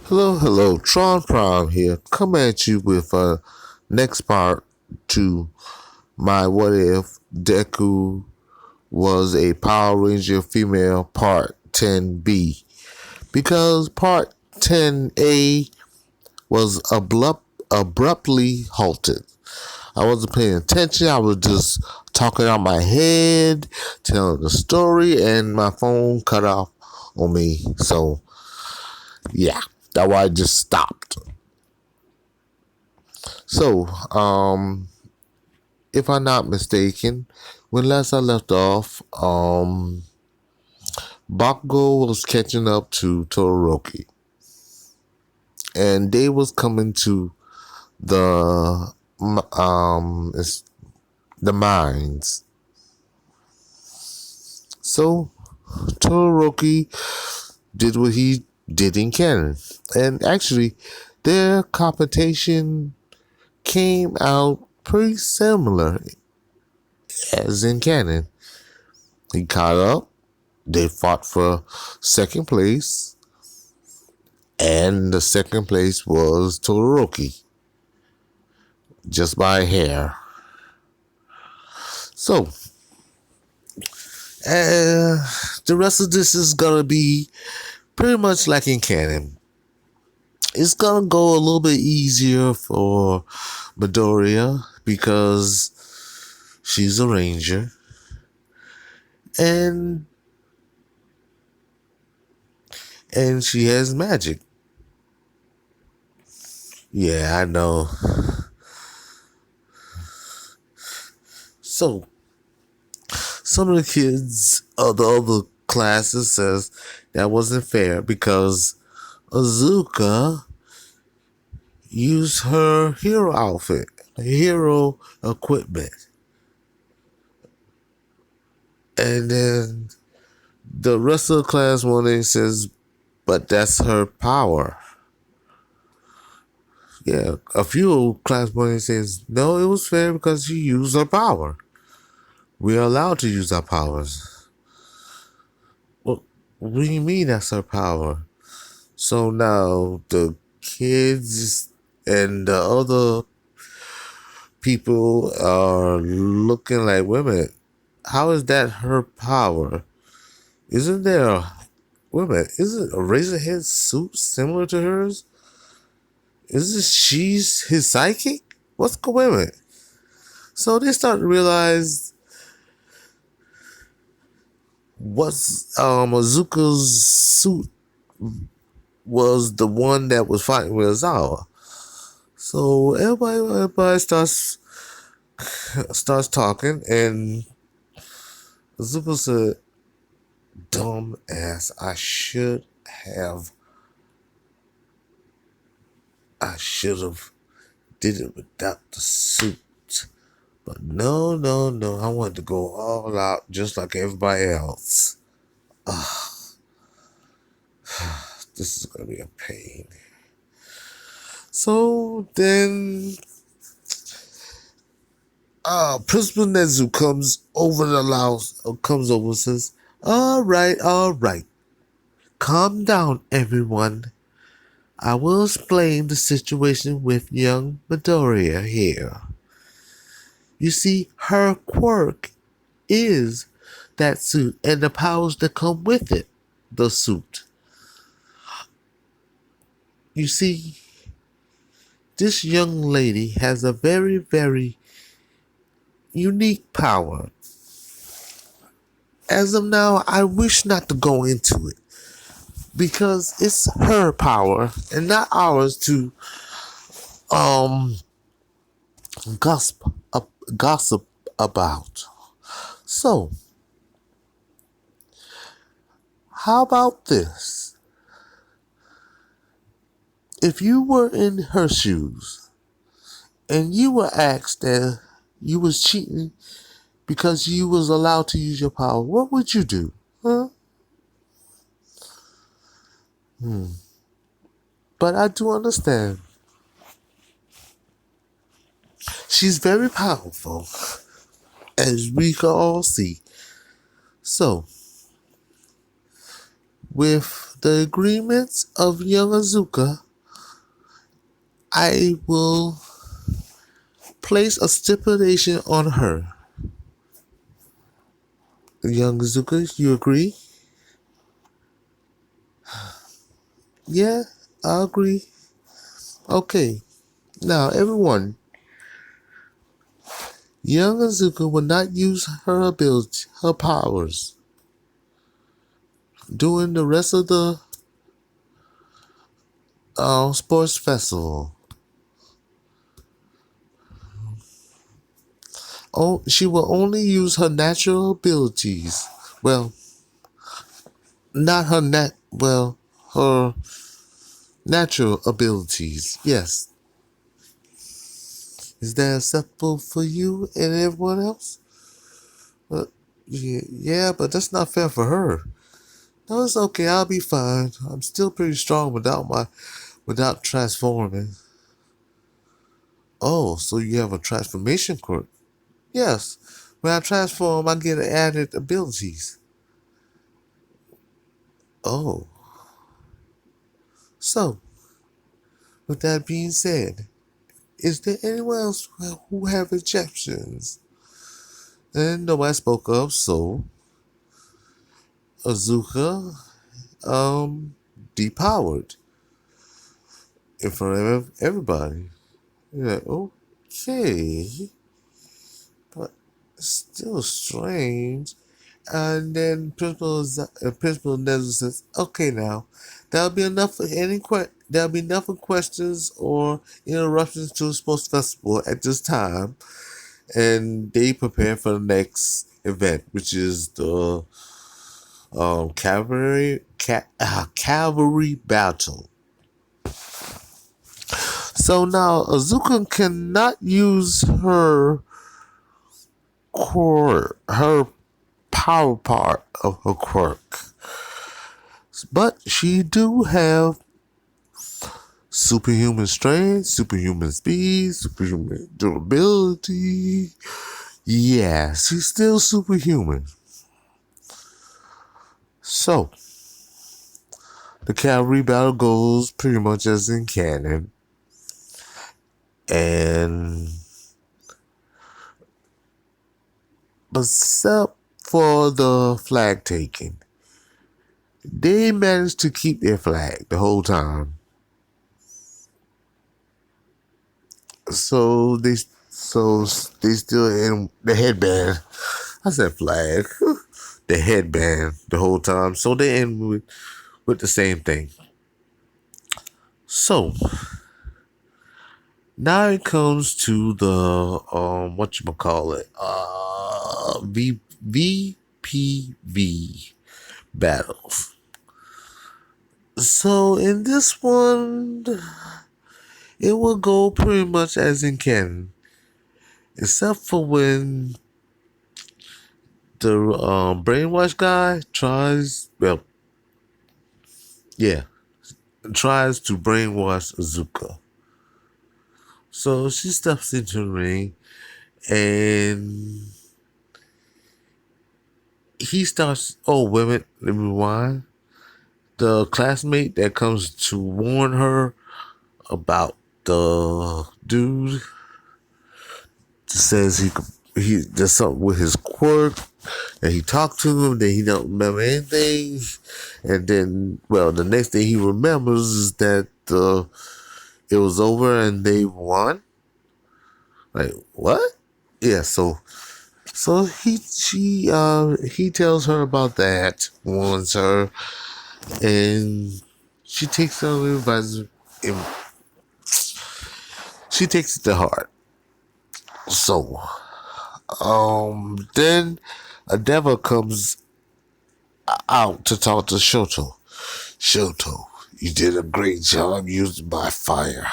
Hello, Tron Prime here. Come at you with next part to my What If Deku was a Power Ranger female part 10B. Because part 10A was abruptly halted. I wasn't paying attention. I was just talking out my head, telling the story, and my phone cut off on me. So, yeah, that's why I just stopped. So, if I'm not mistaken, when last I left off, Bakugo was catching up to Todoroki, and they was coming to the it's the mines. So Todoroki did what he did in canon, and actually, their competition came out pretty similar as in canon. He caught up. They fought for second place, and the second place was Todoroki, just by a hair. So, the rest of this is gonna be pretty much like in canon. It's gonna go a little bit easier for Midoriya because she's a ranger, and she has magic. Yeah, I know. So, some of the kids of the other classes says that wasn't fair because Azuka used her hero outfit, hero equipment. And then the rest of the class one says, but that's her power. Yeah, a few class one says, no, it was fair because she used her power. We are allowed to use our powers. Well, what do you mean that's her power? So now the kids and the other people are looking like women. How is that her power? Isn't there isn't a Razorhead suit similar to hers? Isn't she's his psychic? What's going on? So they start to realize what's Azuka's suit was the one that was fighting with Azawa. So everybody starts talking, and Azuka said, dumb ass, I should have did it without the suit. But no, I wanted to go all out just like everybody else. This is gonna be a pain. So then Principal Nezu comes over and says, all right. Calm down, everyone. I will explain the situation with young Midoriya here. You see, her quirk is that suit and the powers that come with it, the suit. You see, this young lady has a very, very unique power. As of now, I wish not to go into it because it's her power and not ours to gossip about. So, how about this? If you were in her shoes and you were asked that you was cheating because you was allowed to use your power, what would you do? Huh? But I do understand. She's very powerful, as we can all see. So, with the agreements of young Azuka, I will place a stipulation on her. Young Azuka, you agree? Yeah, I agree. Okay. Now, everyone, young Azuka will not use her ability, her powers during the rest of the sports festival. Oh, she will only use her natural abilities. Well, not her her natural abilities. Yes. Is that acceptable for you and everyone else? But yeah, but that's not fair for her. No, it's okay. I'll be fine. I'm still pretty strong without transforming. Oh, so you have a transformation quirk? Yes. When I transform, I get added abilities. Oh, so with that being said, is there anyone else who have objections? And nobody spoke up, so Azuka, depowered in front of everybody. You're like, okay, but it's still strange. And then Principal Nezu says, "Okay, now that'll be enough for there'll be enough of questions or interruptions to the sports festival at this time." And they prepare for the next event, which is the cavalry battle. So now Azuka cannot use her power part of her quirk, but she do have superhuman strength, superhuman speed, superhuman durability. Yeah, she's still superhuman. So the cavalry battle goes pretty much as in canon, and except for the flag taking, they managed to keep their flag the whole time. So they still in the headband. I said flag. The headband the whole time. So they end with the same thing. So now it comes to the whatchamacallit, VPV battles. So in this one, it will go pretty much as in canon, except for when the brainwash guy tries to brainwash Azuka. So she steps into the ring and he starts. Oh, wait a minute, let me rewind. The classmate that comes to warn her about the dude says he does something with his quirk, and he talked to him. Then he don't remember anything, and then the next thing he remembers is that it was over and they won. Like what? Yeah. So he tells her about that, warns her, and she takes her advice. She takes it to heart. So then a devil comes out to talk to Shoto. Shoto, you did a great job using my fire.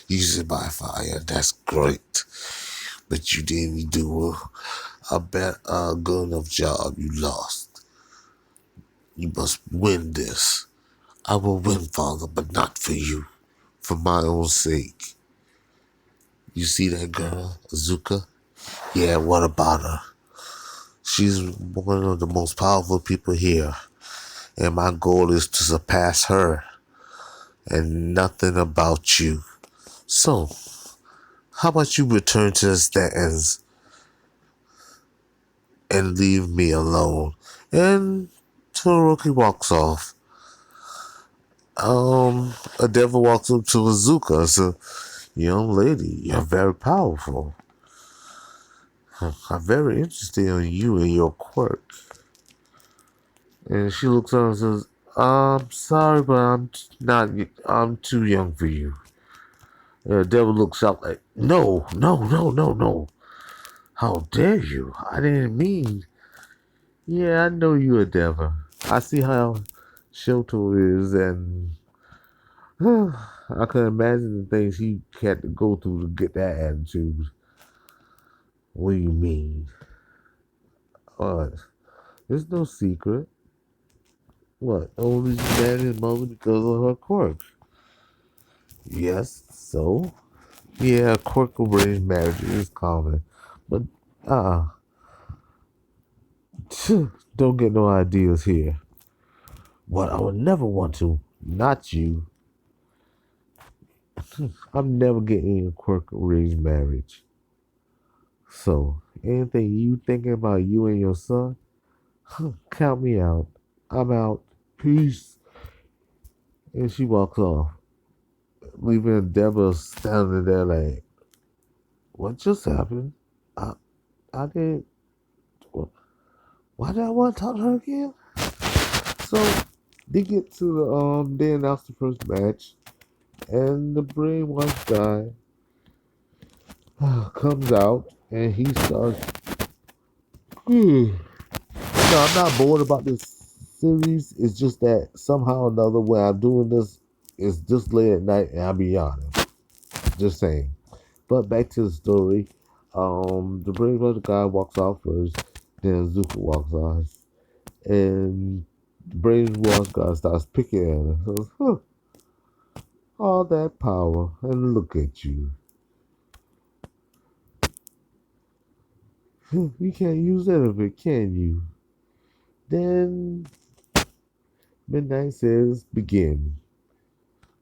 Using my fire, that's great. But you didn't do a good enough job. You lost. You must win this. I will win, Father, but not for you. For my own sake. You see that girl, Azuka? Yeah, what about her? She's one of the most powerful people here. and my goal is to surpass her and nothing about you. So, how about you return to the stands and leave me alone? And Todoroki walks off. A devil walks up to Azuka and says, young lady, you're very powerful. I'm very interested in you and your quirk. And she looks at her and says, I'm sorry, but I'm too young for you. And the devil looks out like, no, no, no, no, no. How dare you? I didn't mean. Yeah, I know you a devil. I see how Shoto is, and I can imagine the things he had to go through to get that attitude. What do you mean? What? There's no secret. What? Only she married his mother because of her quirk. Yes, so? Yeah, quirk arranged marriage is common. But, uh don't get no ideas here. What? I would never want to. Not you. I'm never getting a quirk arranged marriage. So, anything you thinking about you and your son? Count me out. I'm out. Peace. And she walks off, leaving Deborah standing there like, what just happened? I, I didn't. Why did I want to talk to her again? So they get to they announce the first match, and the brainwashed guy comes out, and he starts. No, I'm not bored about this series. It's just that somehow or another, when I'm doing this, it's just late at night, and I'll be yawning. Just saying. But back to the story. The brainwashed guy walks off first, then Zuko walks off, and the brainwashed guy starts picking at her. Says, huh, all that power, and look at you. You can't use any of it, can you? Then Midnight says, begin.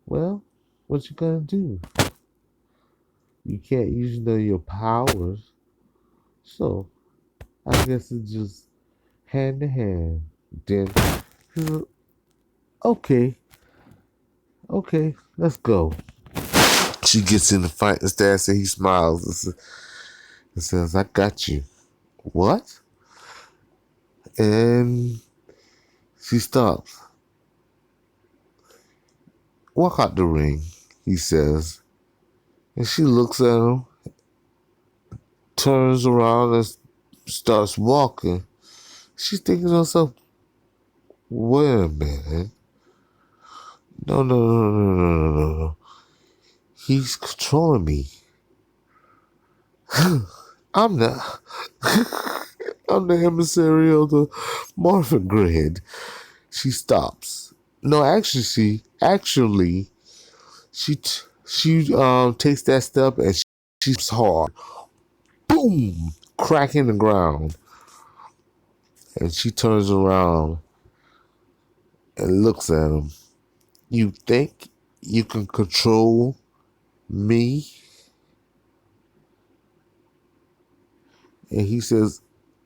Well, what you gonna do? You can't use none of your powers. So, I guess it's just hand to hand. Then, okay, okay, let's go. She gets in the fight stance and he smiles and says, I got you. What? And she stops. Walk out the ring, he says. And she looks at him, turns around and starts walking. She's thinking to herself, wait a minute. No, no, no, no, no, no, no, no. He's controlling me. I'm not. I'm the emissary of the morphin grid. She stops. No, she takes that step and she's hard. Boom! Cracking the ground. And she turns around and looks at him. You think you can control me? And he says,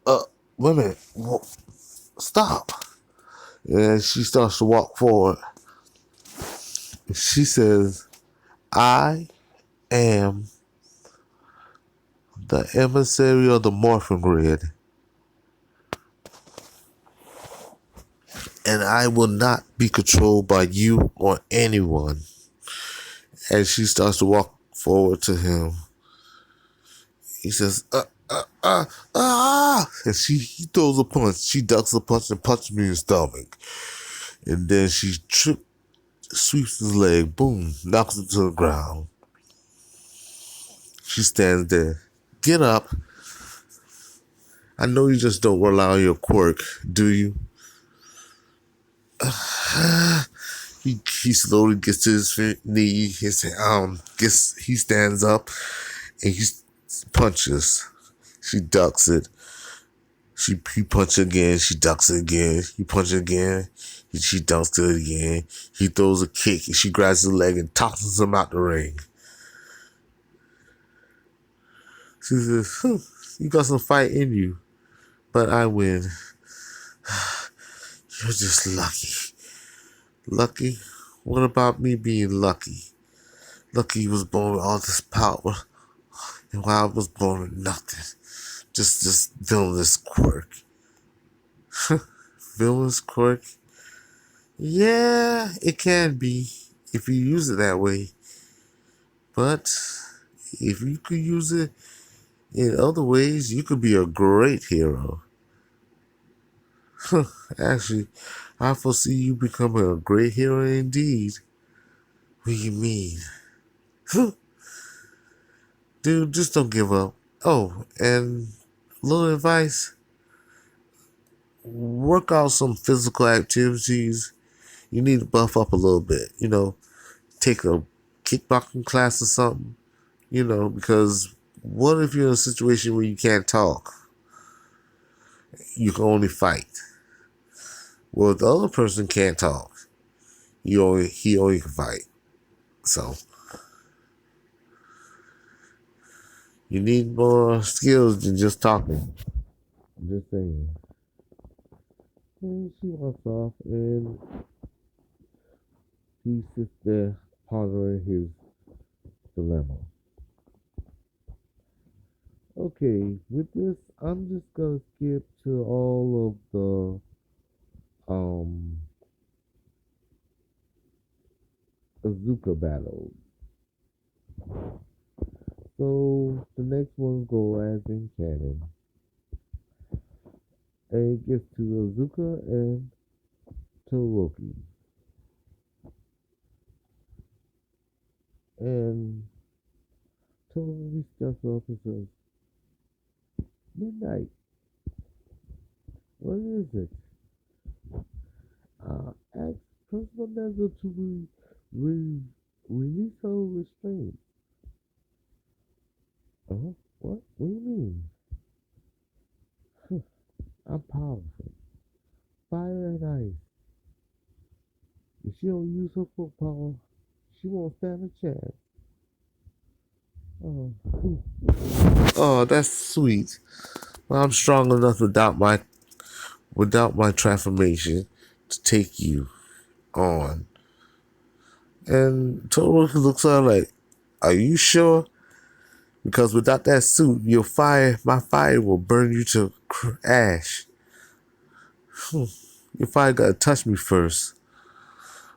wait a minute. Stop. And she starts to walk forward. She says, I am the emissary of the morphin grid. And I will not be controlled by you or anyone. And she starts to walk forward to him. He says, and he throws a punch. She ducks a punch and punches me in the stomach. And then she sweeps his leg, boom, knocks him to the ground. She stands there. Get up. I know you just don't rely on your quirk, do you? He slowly gets to his knee. He stands up and he punches. She ducks it. He punches again. She ducks it again. He punches again. She dunks to it again. He throws a kick and she grabs his leg and tosses him out the ring. She says, you got some fight in you, but I win. You're just lucky. Lucky? What about me being lucky? Lucky was born with all this power, and while I was born with nothing. Just this villainous quirk. Villainous quirk? Yeah, it can be, if you use it that way. But if you could use it in other ways, you could be a great hero. Actually, I foresee you becoming a great hero indeed. What do you mean? Dude, just don't give up. Oh, and little advice, work out some physical activities. You need to buff up a little bit, take a kickboxing class or something, because what if you're in a situation where you can't talk? You can only fight. Well, if the other person can't talk, he only can fight. So you need more skills than just talking. I'm just saying. And she walks off and he sits there pondering his dilemma. Okay, with this, I'm just gonna skip to all of the Azuka battles. So the next ones go as in canon. And it gets to Azuka and Todoroki. And Todoroki steps up and says, Midnight, what is it? Ask Principal Nezu to release her restraint. What? What do you mean? I'm powerful. Fire and ice. If she don't use her full power, she won't stand a chance. Oh, that's sweet. Well, I'm strong enough without my transformation to take you on. And Todoroki looks at her like, are you sure? Because without that suit, my fire will burn you to ash. Your fire gotta touch me first,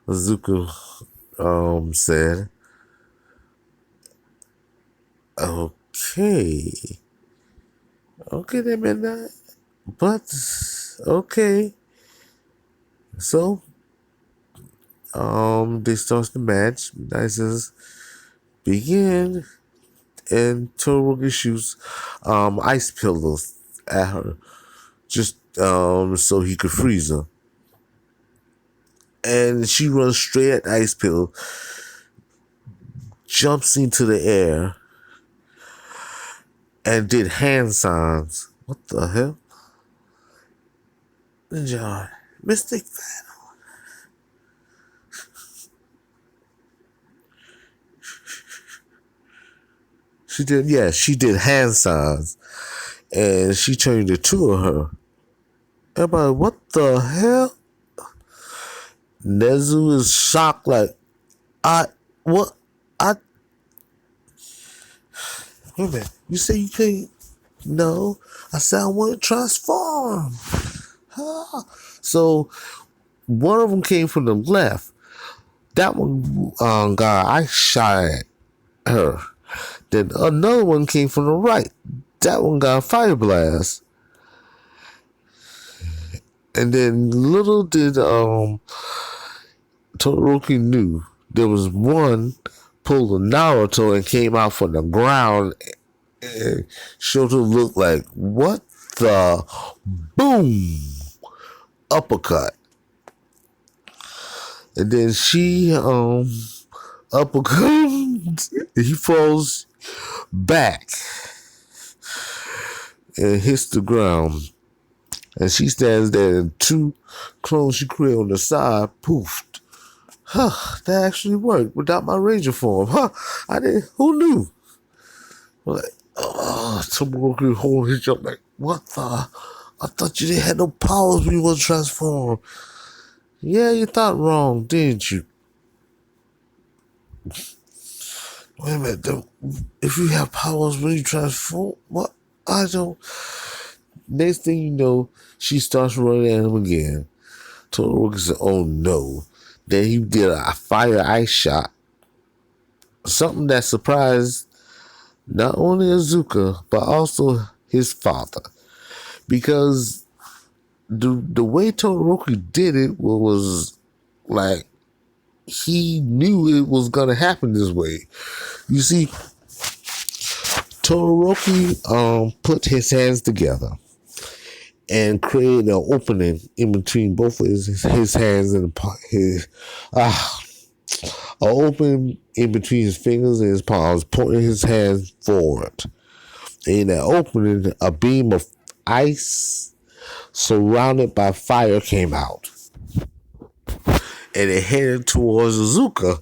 Azuka said. Okay. Okay then, Midnight. But, okay. So, they start the match. Midnight says, begin. And Todoroki shoots ice pillars at her, just so he could freeze her. And she runs straight at the ice pillar, jumps into the air, and did hand signs. What the hell? Ninja, Mystic Battle. She did hand signs. And she turned the two of her. Everybody, what the hell? Nezu is shocked, like, wait a minute, you say you can't? No, I said I want to transform. So, one of them came from the left. That one got I shot at her. Then another one came from the right. That one got a fire blast. And then little did Todoroki knew there was one pulled a Naruto and came out from the ground and Shoto looked like, what the boom uppercut. And then she uppercut he falls back and hits the ground. And she stands there and two clones she created on the side, poof. Huh, that actually worked without my Ranger form. Huh, I didn't, who knew? Like, someone could hold his up like, what the? I thought you didn't have no powers when you was transformed. Yeah, you thought wrong, didn't you? Wait a minute, if you have powers when you transform, what? I don't. Next thing you know, she starts running at him again. Todoroki said, oh no. Then he did a fire ice shot. Something that surprised not only Azuka, but also his father. Because the way Todoroki did it was like he knew it was gonna happen this way. You see, Todoroki put his hands together and created an opening in between both of his hands and his an opening in between his fingers and his palms, pointing his hands forward. In that opening, a beam of ice surrounded by fire came out, and it headed towards Azuka.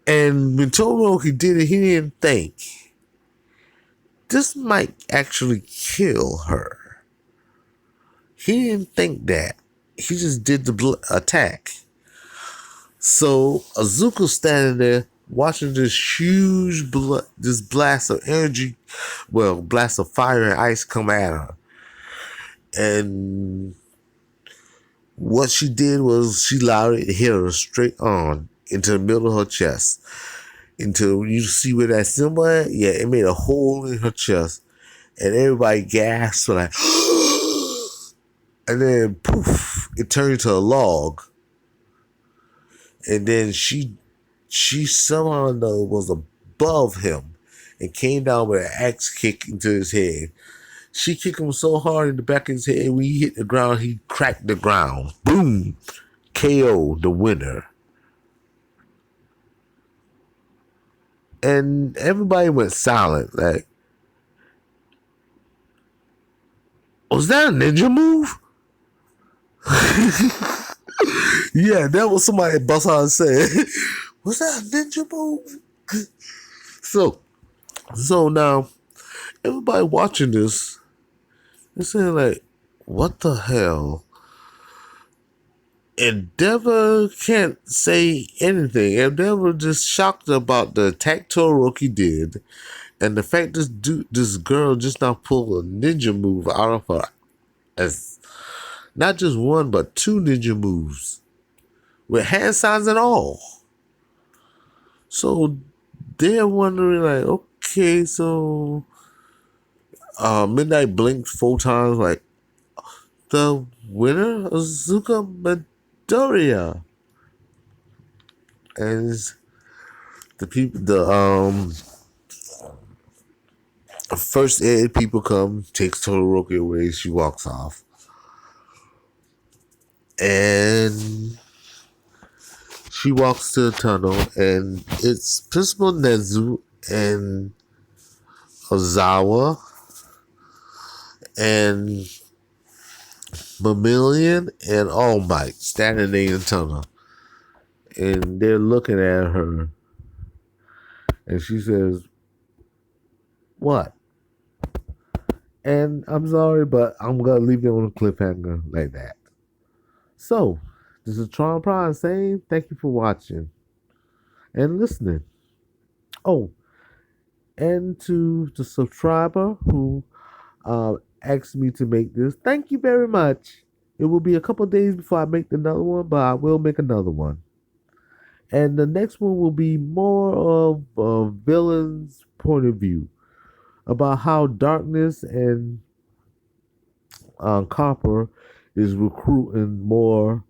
And when Todoroki did it, he didn't think this might actually kill her. He didn't think that. He just did the attack. So Azuka's standing there watching this huge this blast of energy, blast of fire and ice come at her. And what she did was she allowed it to hit her straight on into the middle of her chest. Until you see where that symbol at? Yeah, it made a hole in her chest. And everybody gasped like, and then poof, it turned into a log. And then she somehow was above him and came down with an axe kick into his head. She kicked him so hard in the back of his head, when he hit the ground, he cracked the ground. Boom! KO, the winner. And everybody went silent. Like, was that a ninja move? Yeah, that was somebody bust out and said, was that a ninja move? So now, everybody watching this is saying like, what the hell? Endeavor can't say anything. Endeavor just shocked about the attack Todoroki did, and the fact this girl just now pulled a ninja move out of her, as not just one but two ninja moves with hand signs and all. So they're wondering like, okay, so Midnight blinked 4 times like the winner, Azuka Midoriya. And the first aid people come, takes Todoroki away, she walks off. And she walks to the tunnel, and it's Principal Nezu and Ozawa and Mammalian and All Might standing in the tunnel. And they're looking at her. And she says, what? And I'm sorry, but I'm going to leave it on a cliffhanger like that. So, this is Tron Prime saying thank you for watching and listening. Oh, and to the subscriber who asked me to make this, thank you very much. It will be a couple of days before I make another one, but I will make another one. And the next one will be more of a villain's point of view about how Darkness and Copper is recruiting more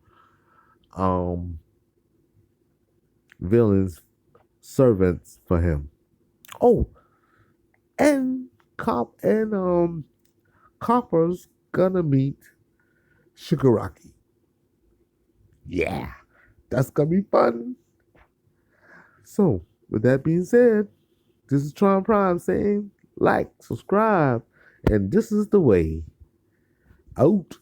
villains, servants for him. Oh, and Copper's gonna meet Shigaraki. Yeah, that's gonna be fun. So, with that being said, this is Tron Prime saying like, subscribe, and this is the way. Out.